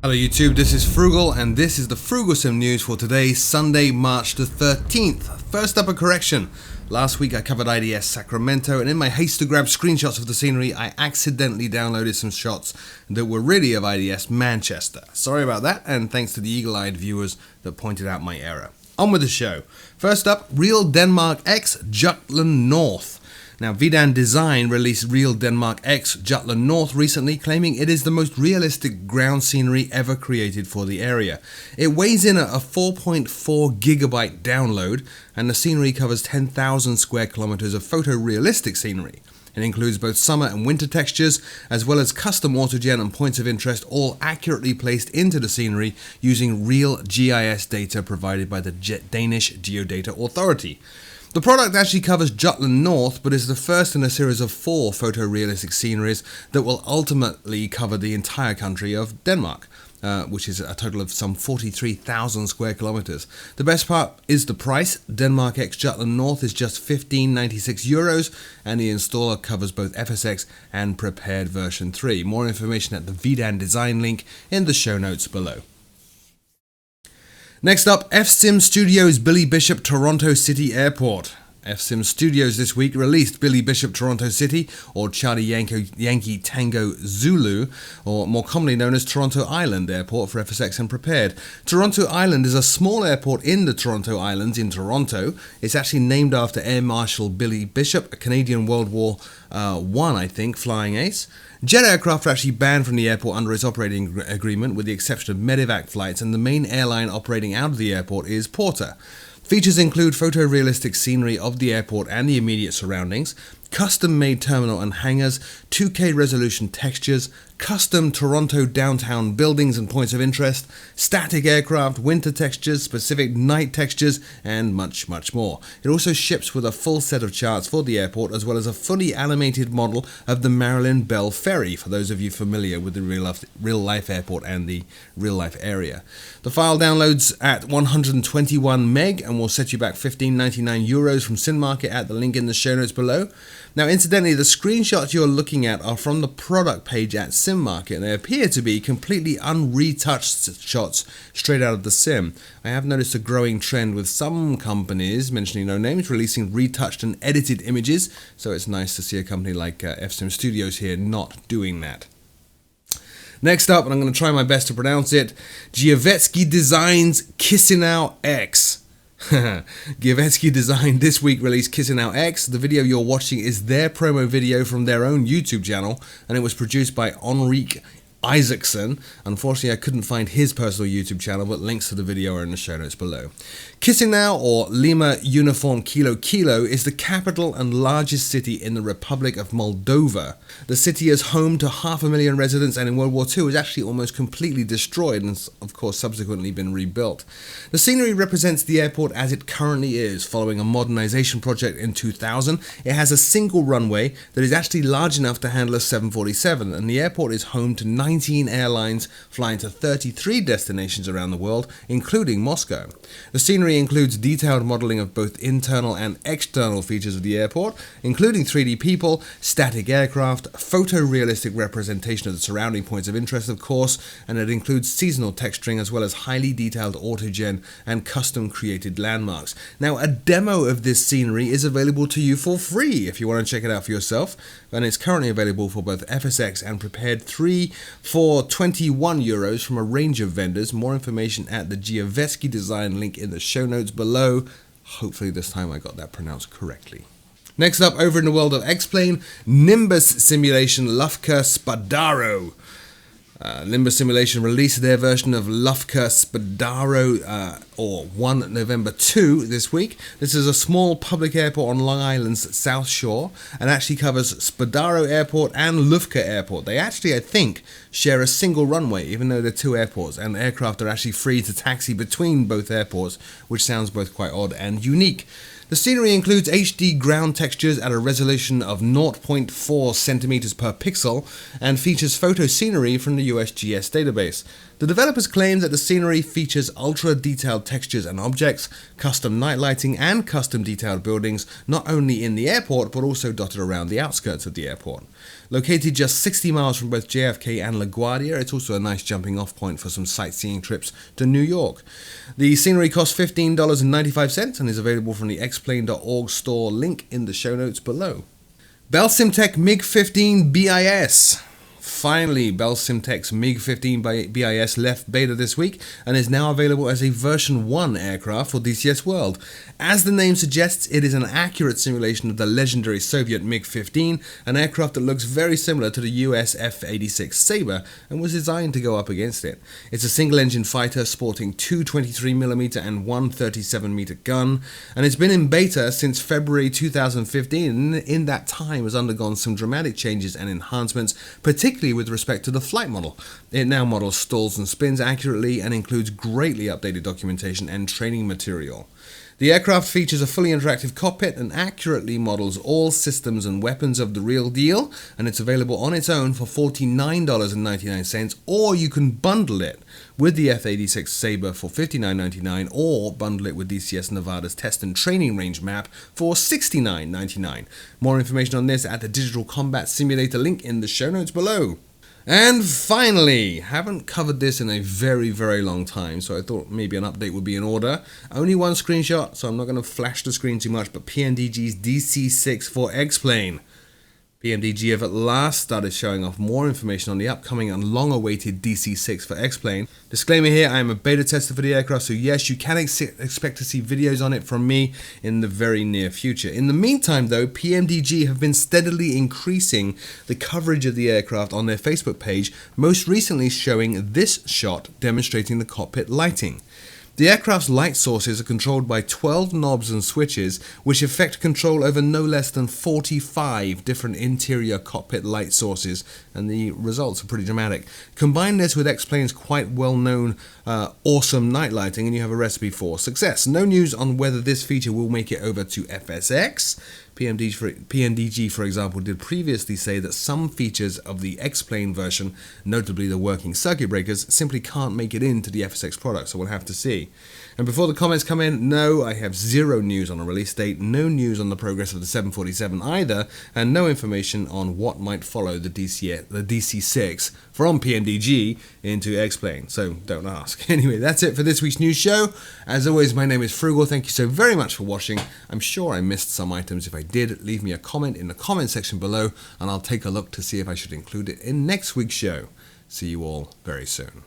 Hello YouTube, this is Frugal and this is the Frooglesim news for today, Sunday, March the 13th. First up, a correction. Last week I covered IDS Sacramento, and in my haste to grab screenshots of the scenery, I accidentally downloaded some shots that were really of IDS Manchester. Sorry about that, and thanks to the eagle-eyed viewers that pointed out my error. On with the show. First up, Real Denmark X Jutland North. Now, Vidan Design released Real Denmark X Jutland North recently, claiming it is the most realistic ground scenery ever created for the area. It weighs in at a 4.4 gigabyte download, and the scenery covers 10,000 square kilometers of photorealistic scenery. It includes both summer and winter textures, as well as custom autogen and points of interest, all accurately placed into the scenery using real GIS data provided by the Danish Geodata Authority. The product actually covers Jutland North, but is the first in a series of 4 photorealistic sceneries that will ultimately cover the entire country of Denmark, which is a total of some 43,000 square kilometers. The best part is the price. Denmark X Jutland North is just €15.96, and the installer covers both FSX and prepared version 3. More information at the Vidan Design link in the show notes below. Next up, FSim Studios Billy Bishop Toronto City Airport. FSim Studios this week released Billy Bishop Toronto City, or Charlie Yankee Tango Zulu, or more commonly known as Toronto Island Airport for FSX and Prepared. Toronto Island is a small airport in the Toronto Islands in Toronto. It's actually named after Air Marshal Billy Bishop, a Canadian World War I, flying ace. Jet aircraft are actually banned from the airport under its operating agreement, with the exception of medevac flights, and the main airline operating out of the airport is Porter. Features include photorealistic scenery of the airport and the immediate surroundings, custom-made terminal and hangars, 2K resolution textures, custom Toronto downtown buildings and points of interest, static aircraft, winter textures, specific night textures, and much, much more. It also ships with a full set of charts for the airport, as well as a fully animated model of the Marilyn Bell Ferry, for those of you familiar with the real-life airport and the real-life area. The file downloads at 121 meg and will set you back €15.99 from Cinmarket at the link in the show notes below. Now, incidentally, the screenshots you're looking at are from the product page at Cinmarket, and they appear to be completely unretouched shots straight out of the sim. I have noticed a growing trend with some companies, mentioning no names, releasing retouched and edited images, so it's nice to see a company like FSim Studios here not doing that. Next up, and I'm going to try my best to pronounce it, Giavetsky Designs Chisinau X. Giavetsky Design this week released Chisinau X. The video you're watching is their promo video from their own YouTube channel, and it was produced by Henrik Isaacson. Unfortunately, I couldn't find his personal YouTube channel, but links to the video are in the show notes below. Chisinau, or Lima Uniform Kilo Kilo, is the capital and largest city in the Republic of Moldova. The city is home to 500,000 residents, and in World War II was actually almost completely destroyed and, of course, subsequently been rebuilt. The scenery represents the airport as it currently is, following a modernization project in 2000. It has a single runway that is actually large enough to handle a 747, and the airport is home to 19 airlines flying to 33 destinations around the world, including Moscow. The scenery includes detailed modeling of both internal and external features of the airport, including 3D people, static aircraft, photorealistic representation of the surrounding points of interest, of course, and it includes seasonal texturing as well as highly detailed autogen and custom created landmarks. Now, a demo of this scenery is available to you for free if you want to check it out for yourself, and it's currently available for both FSX and Prepared 3 for €21 from a range of vendors. More information at the Giavetsky Design link in the show notes below. Hopefully this time I got that pronounced correctly. Next up, over in the world of X-Plane, Nimbus Simulation Lufka Spadaro. Nimbus Simulation released their version of Lufka Spadaro, or 1 November 2 this week. This is a small public airport on Long Island's South Shore, and actually covers Spadaro Airport and Lufka Airport. They actually, I think, share a single runway, even though they're 2 airports, and aircraft are actually free to taxi between both airports, which sounds both quite odd and unique. The scenery includes HD ground textures at a resolution of 0.4 centimeters per pixel and features photo scenery from the USGS database. The developers claim that the scenery features ultra-detailed textures and objects, custom night lighting, and custom detailed buildings, not only in the airport but also dotted around the outskirts of the airport. Located just 60 miles from both JFK and LaGuardia, it's also a nice jumping off point for some sightseeing trips to New York. The scenery costs $15.95 and is available from the xplane.org store, link in the show notes below. Bell Simtech MiG-15 BIS. Finally, Bell Simtech's MiG-15 BIS left beta this week and is now available as a version 1 aircraft for DCS World. As the name suggests, it is an accurate simulation of the legendary Soviet MiG-15, an aircraft that looks very similar to the US F-86 Sabre and was designed to go up against it. It's a single-engine fighter sporting two 23mm and one 37mm gun, and it's been in beta since February 2015, and in that time has undergone some dramatic changes and enhancements, particularly with respect to the flight model. It now models stalls and spins accurately and includes greatly updated documentation and training material. The aircraft features a fully interactive cockpit and accurately models all systems and weapons of the real deal, and it's available on its own for $49.99, or you can bundle it with the F-86 Sabre for $59.99, or bundle it with DCS Nevada's Test and Training Range map for $69.99. More information on this at the Digital Combat Simulator link in the show notes below. And finally, haven't covered this in a very, very long time, so I thought maybe an update would be in order. Only one screenshot, so I'm not going to flash the screen too much, but PMDG's DC-6 for X-Plane. PMDG have at last started showing off more information on the upcoming and long-awaited DC-6 for X-Plane. Disclaimer here, I am a beta tester for the aircraft, so yes, you can expect to see videos on it from me in the very near future. In the meantime though, PMDG have been steadily increasing the coverage of the aircraft on their Facebook page, most recently showing this shot demonstrating the cockpit lighting. The aircraft's light sources are controlled by 12 knobs and switches, which effect control over no less than 45 different interior cockpit light sources, and the results are pretty dramatic. Combine this with X-Plane's quite well-known awesome night lighting, and you have a recipe for success. No news on whether this feature will make it over to FSX. PMDG, for example, did previously say that some features of the X-Plane version, notably the working circuit breakers, simply can't make it into the FSX product, so we'll have to see. And before the comments come in, no, I have zero news on a release date, no news on the progress of the 747 either, and no information on what might follow the DC-6 from PMDG into X-Plane, so don't ask. Anyway, that's it for this week's news show. As always, my name is Frugal. Thank you so very much for watching. I'm sure I missed some items. If I did, leave me a comment in the comment section below, and I'll take a look to see if I should include it in next week's show. See you all very soon.